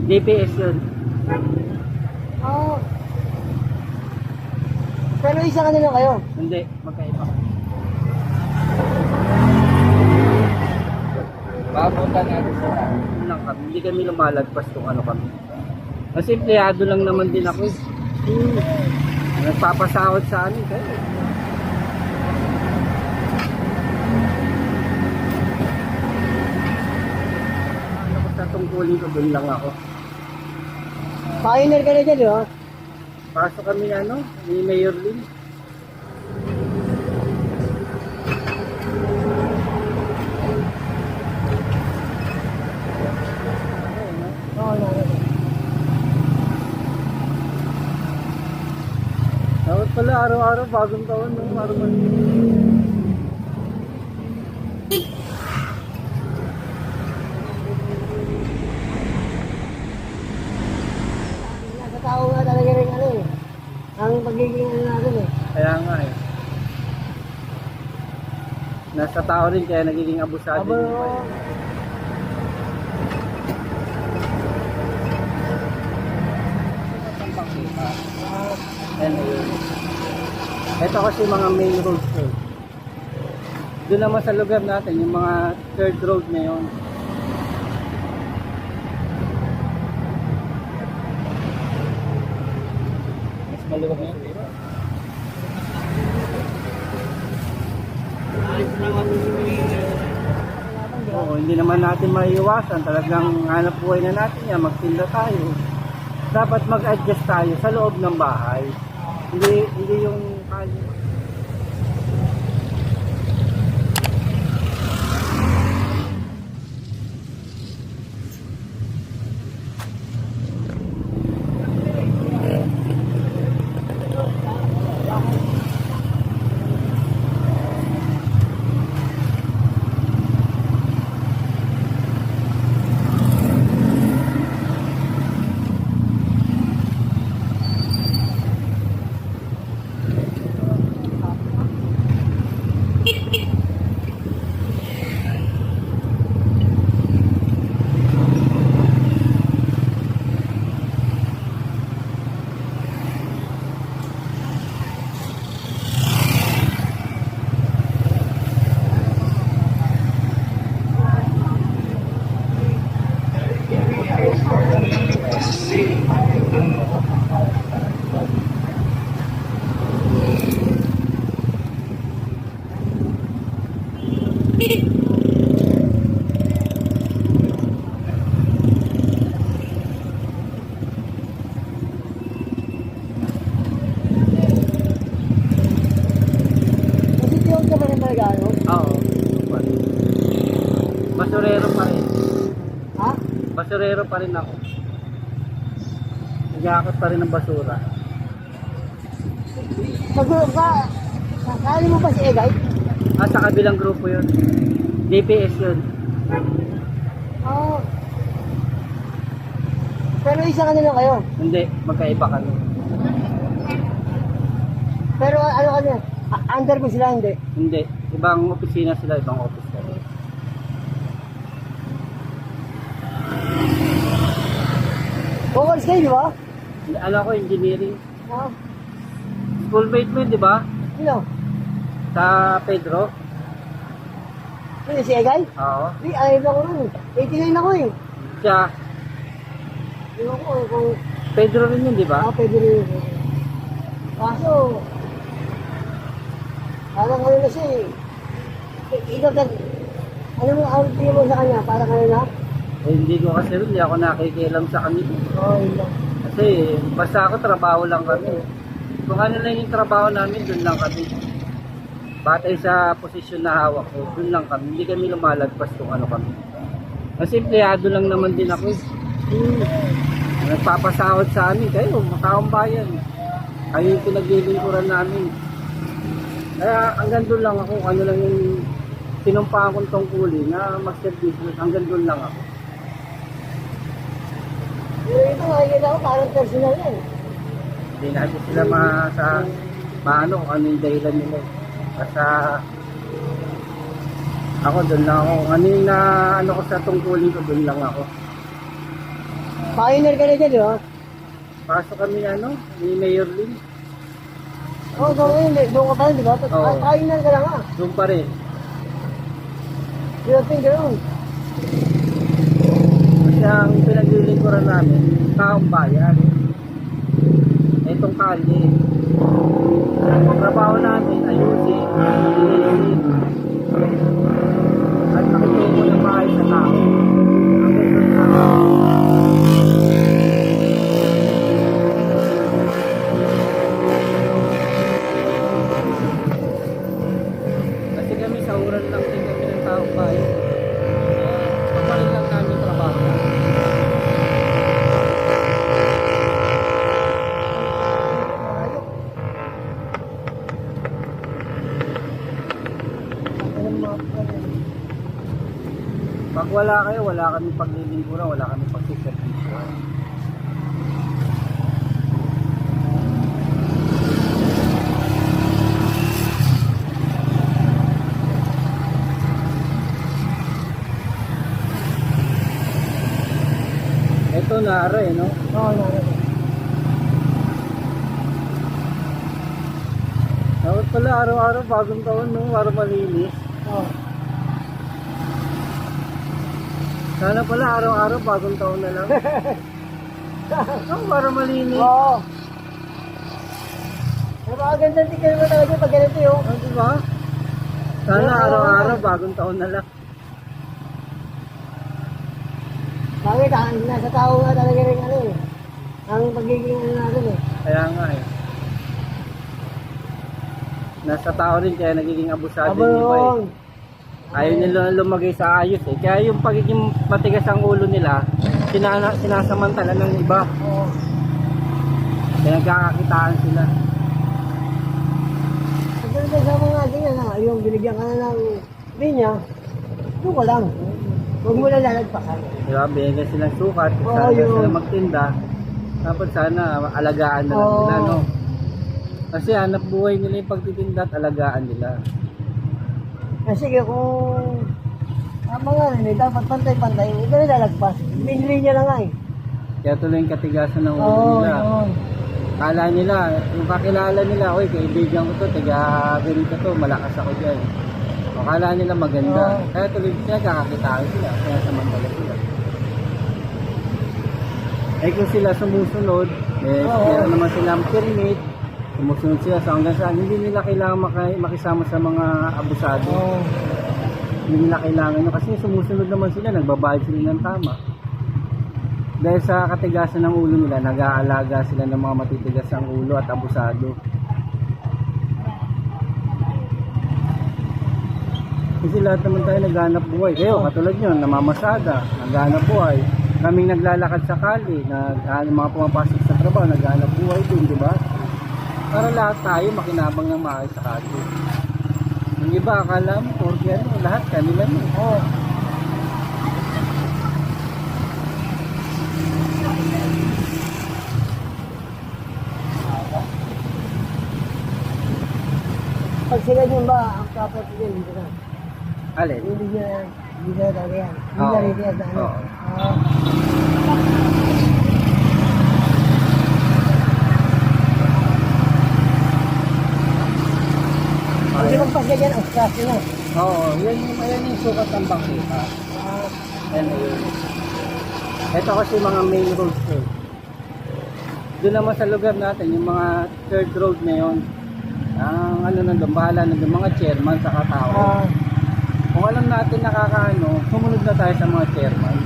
DPS yun. Oh. Pero isa ka nila kayo? Hindi, magkaiba. Papunta natin sa yun lang kami. Hindi kami lumalagpas kung ano kami. Kasi empleyado lang naman din ako eh. Nagpapasahod sa amin kayo. Ano ko sa tungkulin ko, doon lang ako. Pioneer ka na dyan, di ba? Pasok kami ano, ni Mayor Lin. Oo, Dapat pala araw-araw bagong taon no, araw-araw. nasa tao nga talaga rin ano eh. Ang pagiging ano natin eh. Kaya nga eh. Nasa tao rin kaya nagiging abusado. Abo, Ano yun. Ito kasi mga main roads eh. Doon naman sa lugar natin, yung mga third road na yun. Mas maluwag na yun. Oo, hindi naman natin maiiwasan. Talagang hanap buhay na natin yan. Magtinda tayo. Dapat mag-adjust tayo sa loob ng bahay. Hindi yung kanya. kasi tiyog ka ba rin talaga ano? Oo. Basurero pa rin. Ha? Basurero pa rin ako. Nag-aakot pa rin ng basura. Magulong ka. Kali mo pa si Egay? Ah, sa kabilang grupo yun. DPS yun. Oo. Pero isa ka nila kayo? Hindi, magkaiba kami. Pero ano ka niya? Under mo sila hindi? Hindi. Ibang opisina sila, ibang office kami. Vocals kayo, di ba? Alam ko, engineering. Ha? Schoolmate mo yun, di ba? Sino? Sa Pedro? Sino si Egay? Oo. Di, ayaw ako nun. 89 ako eh. Siya, Ewan ko kung Pedro rin yun, di ba? pwede rin. Kaso, parang ano na siya eh. Ikaw ka, ano mo ang tingin mo sa kanya? Parang ano na? Eh, hindi ko kasi rin, hindi ako nakikialam sa kanila. Oo, yun lang. Kasi basta ako, trabaho lang kami. Kung ano lang yung trabaho namin, dun lang kami. Batay sa posisyon na hawak ko, dun lang kami. Hindi kami lumalagpas kung ano kami. Kasi empleyado lang naman din ako eh. Nagpapasahod sa amin kayo, makaong bayan. Kayo yung pinaglilingkuran namin. Kaya hanggang doon lang ako, ano lang yung tinumpaan kong tungkulin na mag-service, hanggang doon lang ako. Pero ito, nakikita ko parang personal yan. Hindi natin sila maano kung ano yung dahilan nila. Basta ako doon lang ako. Ano yung na ano ko sa tungkulin ko, doon lang ako. Pioneer ka na dyan, di ba? Pasok kami ano, ni Mayor Lin. Oo, doon ka pa rin, di ba? Oo. Pioneer ka lang ah. Doon pa rin. Di ba tingin ganoon? Kasi ang pinaglilingkuran namin, taong bayan. Itong kalye. Ang trabaho namin, ayusin, linisin, at nakitungo ng bahay sa tao. Hanggang doon sa kasi kami sa uran lang din kami ng taong bayan. Papalit lang namin trabaho. Pag wala kayo, wala kami paglilingkuran, wala kami pagsiservisyo. Ito nara eh, no? Oo, naroon. Dapat pala araw-araw bagong taon, no? Para malinis. Oo. Sana pala araw-araw bagong taon na lang. No, para malinis. Oo. Napakaganda tingnan mo talaga pag ganito yun. Oh, diba? Sana araw-araw bagong taon na lang. Bakit? Nasa tao nga talaga rin ano eh. Ang pagiging ano natin eh. Kaya nga eh. Nasa tao rin kaya nagiging abusado Aba yung iba eh. yun. Ayaw nila lumagay sa ayos eh. Kaya yung pagiging matigas ang ulo nila, sinasamantala ng iba. Oo. Kaya nagkakakitaan sila. Pagkakita sa mga ganyan na, yung binigyan ka na ng linya, doon ka lang. Huwag mo lang lalagpasan. Diba? Binigyan silang sukat, Oo, sana yun. sila magtinda. Tapos sana alagaan na lang Oo. nila, no? Kasi hanap buhay nila yung pagtitinda at alagaan nila. Sige, kung mga rin eh, dapat pantay-pantay, hindi ka na lalagpas. Binili niya lang nga eh. Kaya tuloy yung katigasan ng ulo Oo, nila. yun. Kala nila, yung kakilala nila, oy, kaibigan ko to, tiga ganito to, malakas ako dyan. O, kala nila maganda. Oo. Kaya tuloy sila, kakakitaan sila, kaya samantala sila. Eh kung sila sumusunod, eh Oo. meron naman silang permit, sumusunod sila sa hanggang saan, hindi nila kailangan makisama sa mga abusado. Oo. Hindi nila kailangan yun, kasi sumusunod naman sila, nagbabayad sila ng tama. Dahil sa katigasan ng ulo nila, nag-aalaga sila ng mga matitigas ang ulo at abusado. Kasi lahat naman tayo naghanap buhay. Kayo, katulad nyo, namamasada, naghanap buhay. Kaming naglalakad sa kali, mga pumapasok sa trabaho, naghanap buhay din, di ba? Para lahat tayo makinabang ng maayos sa kali. Yung iba, akala mo, porque ano, lahat kanila mo. Oo. Pag sila yun ba, ang property din, dito na. Alin? Hindi na talaga yan. Hindi Oo. na rin yan. Ano? Oo. Oo. Hindi magpasya dyan, ang stress na. Oo, yan yung sukat ng bangkita. Yan yun. Ito kasi mga main roads eh. Doon naman sa lugar natin, yung mga third road na yun, ang ano nandun, bahala nandun, mga chairman sa katao. Kung alam natin nakakaano, sumunod na tayo sa mga chairman.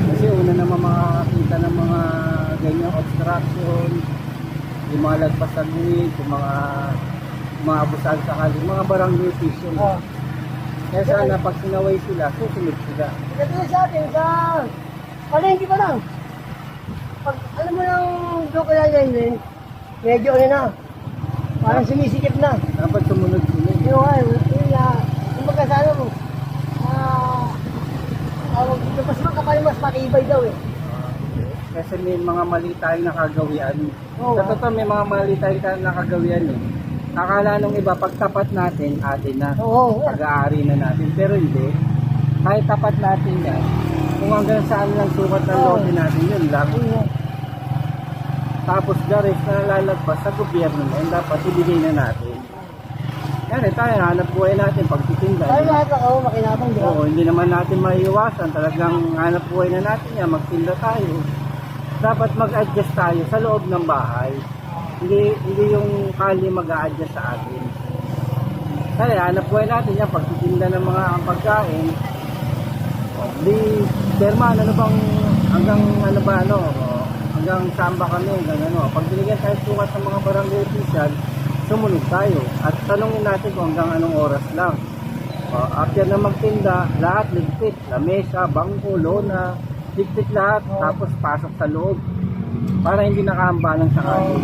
Kasi una naman makakakita ng mga ganyang obstruction, yung mga lagpas sa gawid, yung mga abusado sa kali, mga barangay official. Kaya sana pag sinaway sila, susunod sila. Ito sa atin, sa palengke pa lang. Pag alam mo lang doon kaya yan, medyo ano na, parang sumisikip na. Dapat sumunod sila. Yung ay, yung magkasano mo, mas makapal, mas matibay daw eh. Kasi may mga mali tayong nakagawian. Oo, Sa totoo may mga mali tayong nakagawian eh. Akala nung iba, pag tapat natin, atin na. Oo. Pag-aari na natin. Pero hindi. Kahit tapat natin yan, kung hanggang saan lang sukat ng Oo. lote natin, yun lang. Oo. Tapos the rest na nalalagpas sa gobyerno na yun, dapat ibigay na natin. Yan eh, tayo hanap buhay natin pagtitinda. Tayo lahat ako, makinabang, di ba? Oo, hindi naman natin maiiwasan. Talagang hanap buhay na natin yan, magtinda tayo. Dapat mag-adjust tayo sa loob ng bahay. Hindi yung kali mag-a-adjust sa atin. Kaya hanap buhay natin yan, pagtitinda ng mga pagkain. Di, Chairman, ano bang, hanggang ano ba, ano, hanggang saan ba kami, hanggang ano. Pag binigyan tayo sukat sa mga barangay official, sumunod tayo. At tanungin natin kung hanggang anong oras lang. After na magtinda, lahat ligpit. Lamesa, bangko, lona, ligpit lahat. Tapos pasok sa loob. Para hindi nakahambalang sa kanin.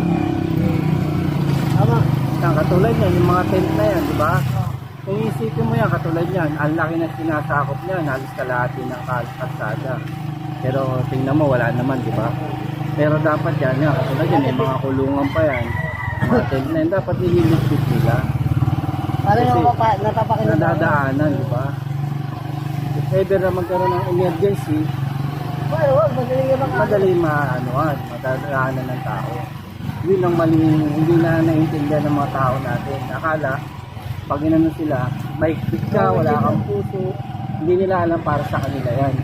Tama. Katulad yan, yung mga tent na yan, di ba? Kung isipin mo yan, katulad yan, ang laki na sinasakop niyan, halos kalahati ng kalsada. Pero tingnan mo, wala naman, di ba? Pero dapat yan, katulad yan, may mga kulungan pa yan. Mga tent na yan, dapat nililigpit nila. Para Kasi natapakin na nadadaanan, di ba? If ever na magkaroon ng emergency, wag, madaling yung mga madali madadaanan ng tao. Yun ang mali, hindi na naiintindihan ng mga tao natin. Akala, pag inano sila, may ka, wala kang puso, hindi nila alam para sa kanila yan.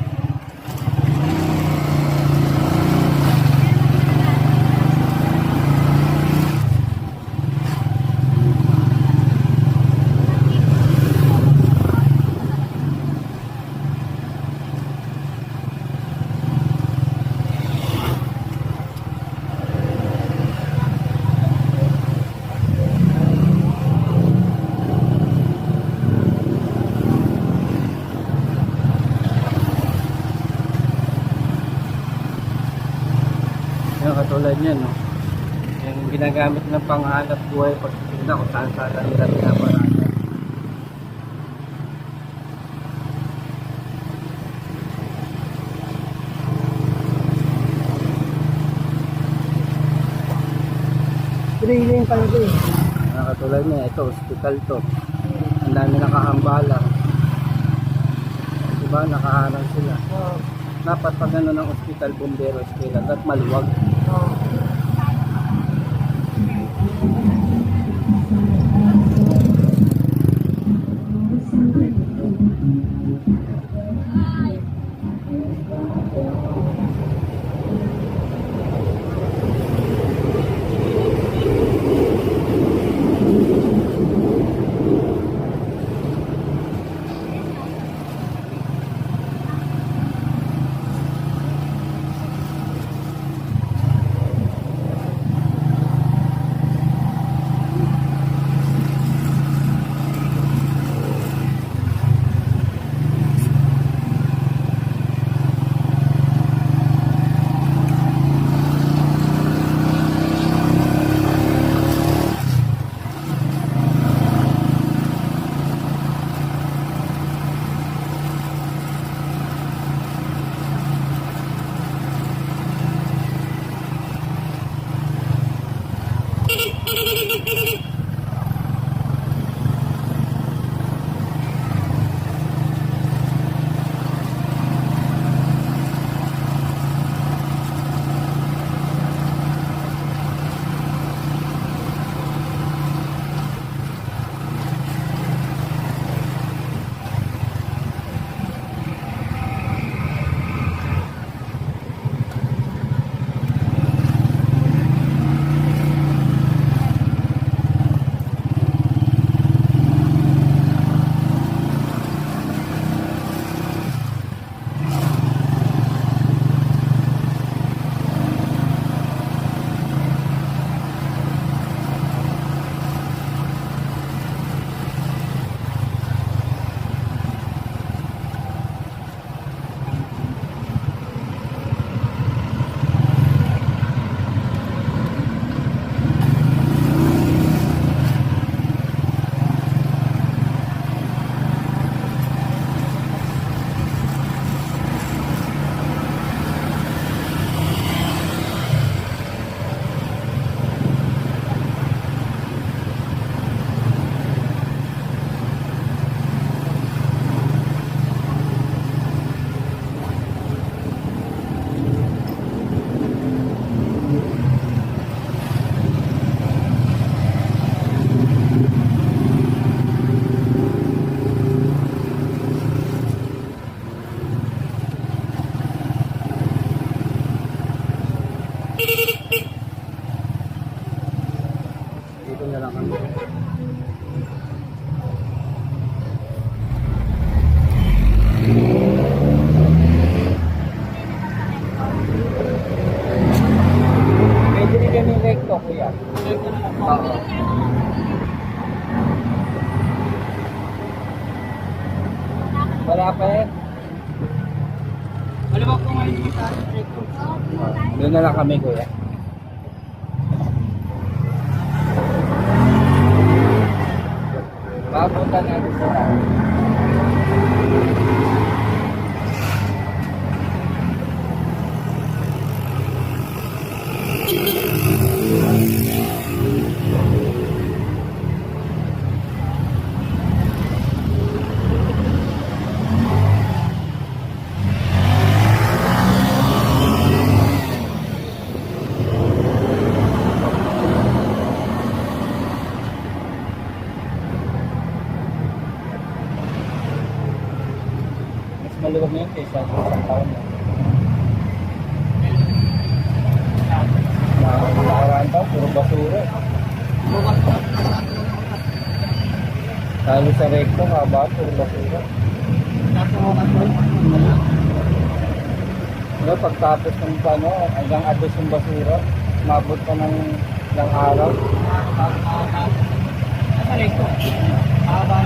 Yung katulad niyan, no? Yung ginagamit ng panghanap buhay pagtitinda kung saan saan nila pinaparaan. trailing pa nito eh. Yung katulad niya, ito, hospital to. Ang dami nakahambala. Diba, nakaharang sila. Oo. Dapat pag ano ng hospital, bumbero, eskwela, dapat maluwag. Oo. sasakyan. Malamang ko ngayon dito sa Doon na lang kami, kuya. Papunta natin sa mas maluwag na yun kaysa isang taon na. Nakaraan pa, puro basura. Lalo sa recto, haba, puro basura. No, pagtapos ng pano, hanggang atos yung basura, mabot pa ng ilang araw. Sa recto. Haba.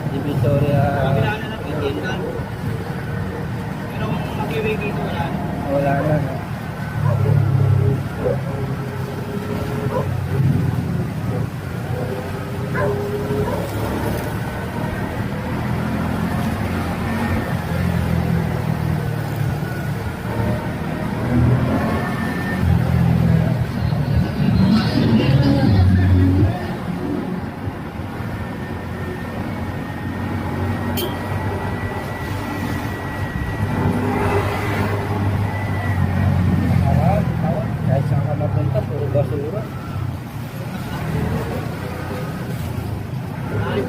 Divisoria. Pero mag-iwi dito wala. Wala na. Ay,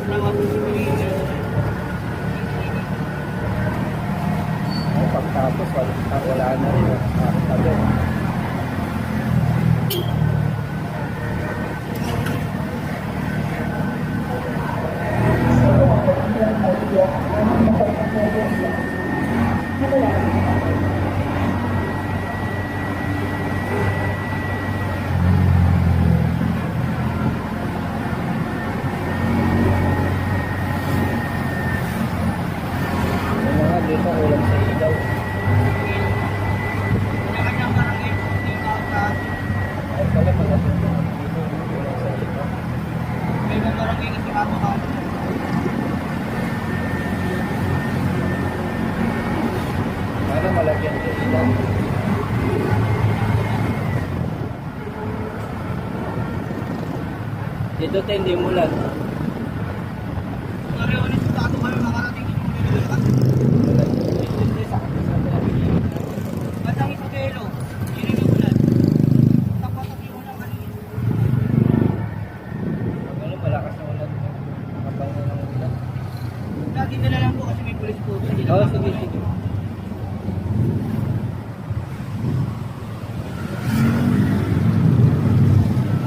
pagtapos, wala na rin. Sabi. Yung mga dito, ulam sa ilaw. Ay, pala pala. Dito, ulam sa ilaw. Sana malagyan sa ilaw. Dito tayo hindi mulan. Ano, malakas na ulan. Kapal na ng ulan. Oo, sige, sige.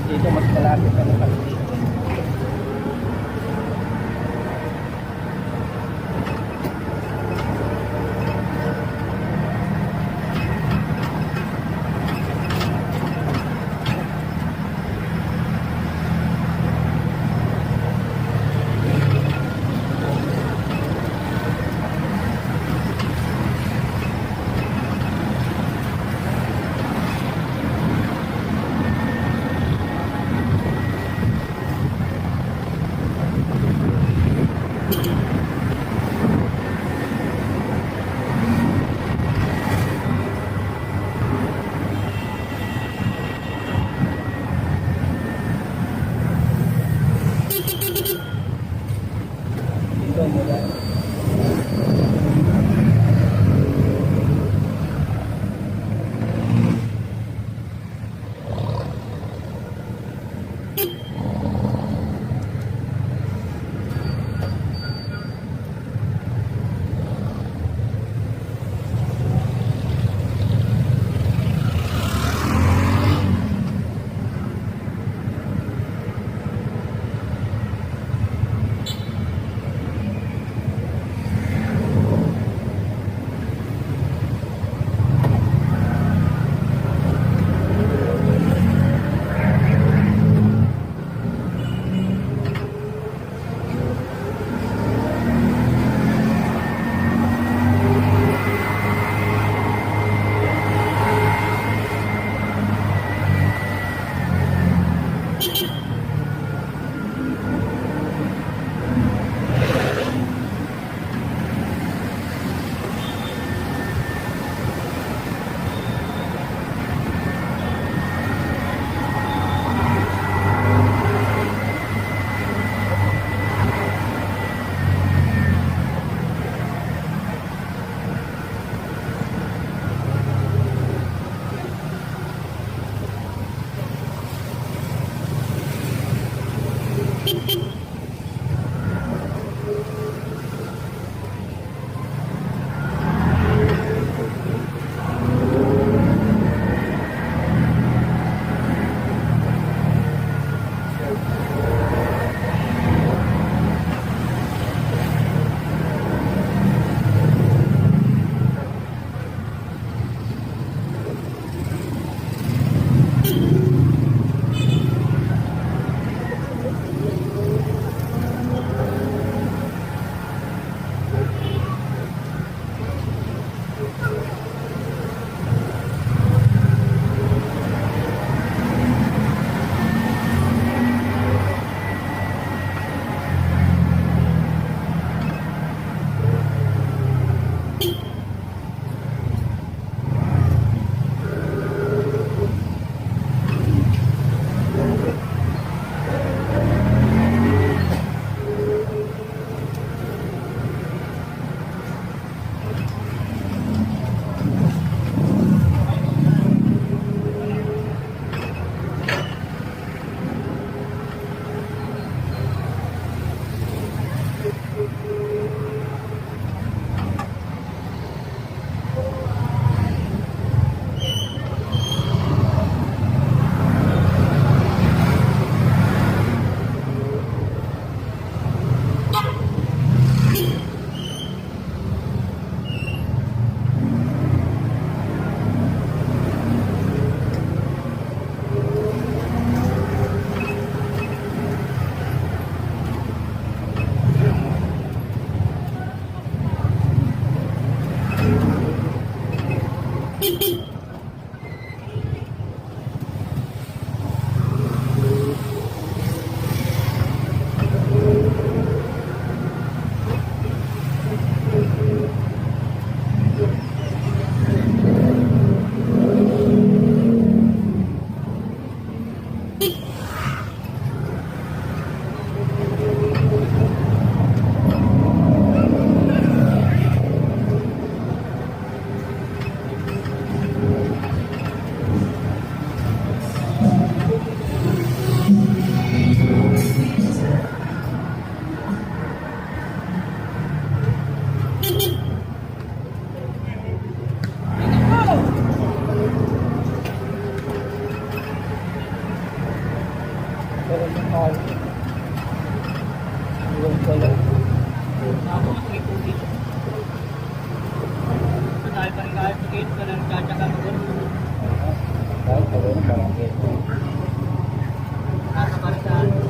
Dito mas malapit ka na kasi dito. Dito mula. Iwan ko lang. Tapos may pulis. So dahil pa rin kahit sakit, ka na nagtsatsaga mo doon. Kahit pa rin, parang Nasa pa rin sa ano.